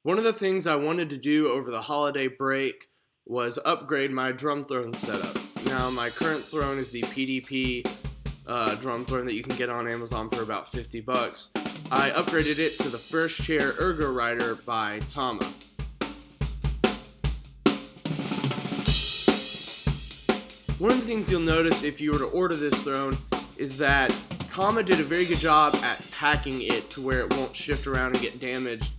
One of the things I wanted to do over the holiday break was upgrade my drum throne setup. Now, my current throne is the PDP drum throne that you can get on Amazon for about 50 bucks. I upgraded it to the First Chair Ergo Rider by Tama. One of the things you'll notice if you were to order this throne is that Tama did a very good job at packing it to where it won't shift around and get damaged.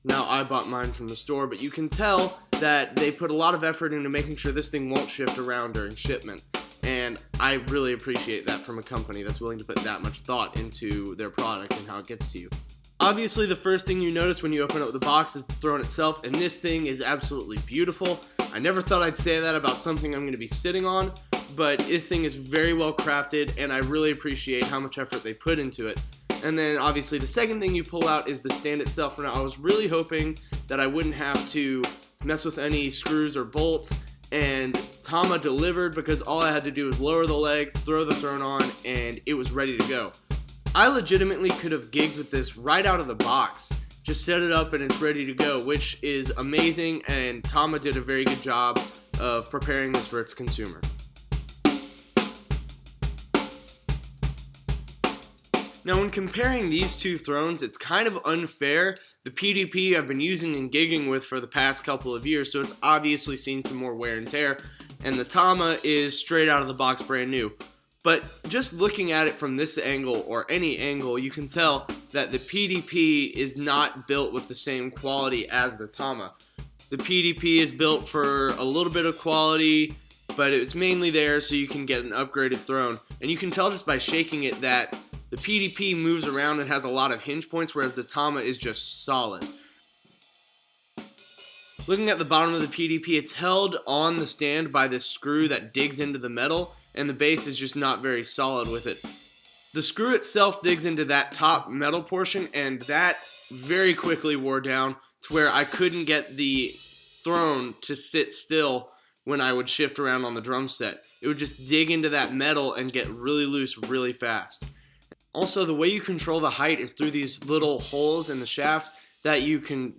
Now, I bought mine from the store, but you can tell that they put a lot of effort into making sure this thing won't shift around during shipment. And I really appreciate that from a company that's willing to put that much thought into their product and how it gets to you. Obviously, the first thing you notice when you open up the box is the throne itself, and this thing is absolutely beautiful. I never thought I'd say that about something I'm going to be sitting on, but this thing is very well crafted, and I really appreciate how much effort they put into it. And then obviously the second thing you pull out is the stand itself. And I was really hoping that I wouldn't have to mess with any screws or bolts, and Tama delivered because all I had to do was lower the legs, throw the throne on, and it was ready to go. I legitimately could have gigged with this right out of the box. Just set it up and it's ready to go, which is amazing, and Tama did a very good job of preparing this for its consumer. Now, when comparing these two thrones, it's kind of unfair. The PDP I've been using and gigging with for the past couple of years, so it's obviously seen some more wear and tear, and the Tama is straight out of the box brand new. But just looking at it from this angle, or any angle, you can tell that the PDP is not built with the same quality as the Tama. The PDP is built for a little bit of quality, but it's mainly there so you can get an upgraded throne. And you can tell just by shaking it that the PDP moves around and has a lot of hinge points, whereas the Tama is just solid. Looking at the bottom of the PDP, it's held on the stand by this screw that digs into the metal, and the base is just not very solid with it. The screw itself digs into that top metal portion, and that very quickly wore down to where I couldn't get the throne to sit still when I would shift around on the drum set. It would just dig into that metal and get really loose really fast. Also, the way you control the height is through these little holes in the shaft that you can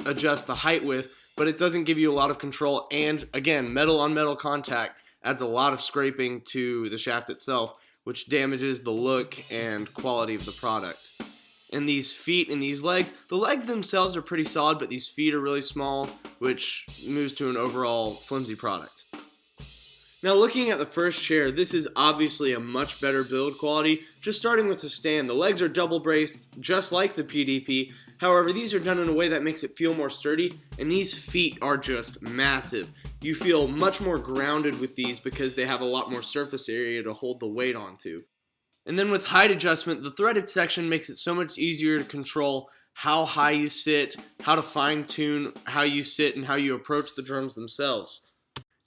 adjust the height with, but it doesn't give you a lot of control, and again, metal on metal contact adds a lot of scraping to the shaft itself, which damages the look and quality of the product. And these feet and these legs, the legs themselves are pretty solid, but these feet are really small, which moves to an overall flimsy product. Now, looking at the First Chair, this is obviously a much better build quality. Just starting with the stand, the legs are double braced, just like the PDP. However, these are done in a way that makes it feel more sturdy, and these feet are just massive. You feel much more grounded with these because they have a lot more surface area to hold the weight onto. And then with height adjustment, the threaded section makes it so much easier to control how high you sit, how to fine-tune how you sit, and how you approach the drums themselves.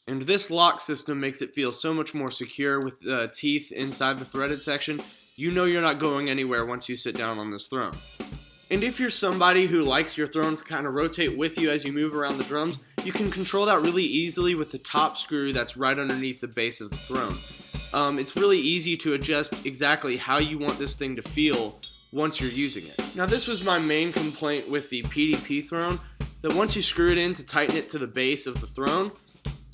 And this lock system makes it feel so much more secure with the teeth inside the threaded section. You know you're not going anywhere once you sit down on this throne. And if you're somebody who likes your throne to kind of rotate with you as you move around the drums, you can control that really easily with the top screw that's right underneath the base of the throne. It's really easy to adjust exactly how you want this thing to feel once you're using it. Now, this was my main complaint with the PDP throne, that once you screw it in to tighten it to the base of the throne,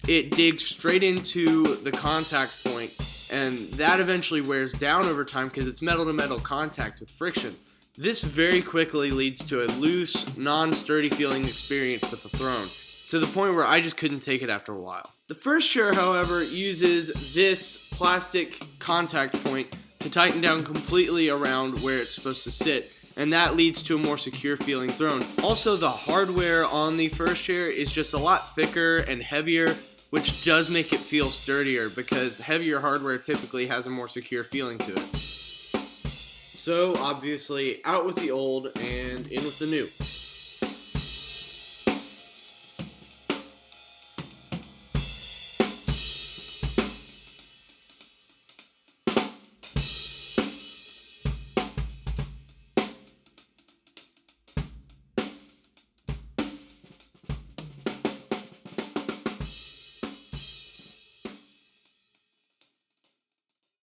it digs straight into the contact point, and that eventually wears down over time because it's metal to metal contact with friction. This very quickly leads to a loose, non-sturdy feeling experience with the throne, to the point where I just couldn't take it after a while. The First Chair, however, uses this plastic contact point to tighten down completely around where it's supposed to sit, and that leads to a more secure feeling throne. Also, the hardware on the First Chair is just a lot thicker and heavier, which does make it feel sturdier because heavier hardware typically has a more secure feeling to it. So, obviously, out with the old and in with the new.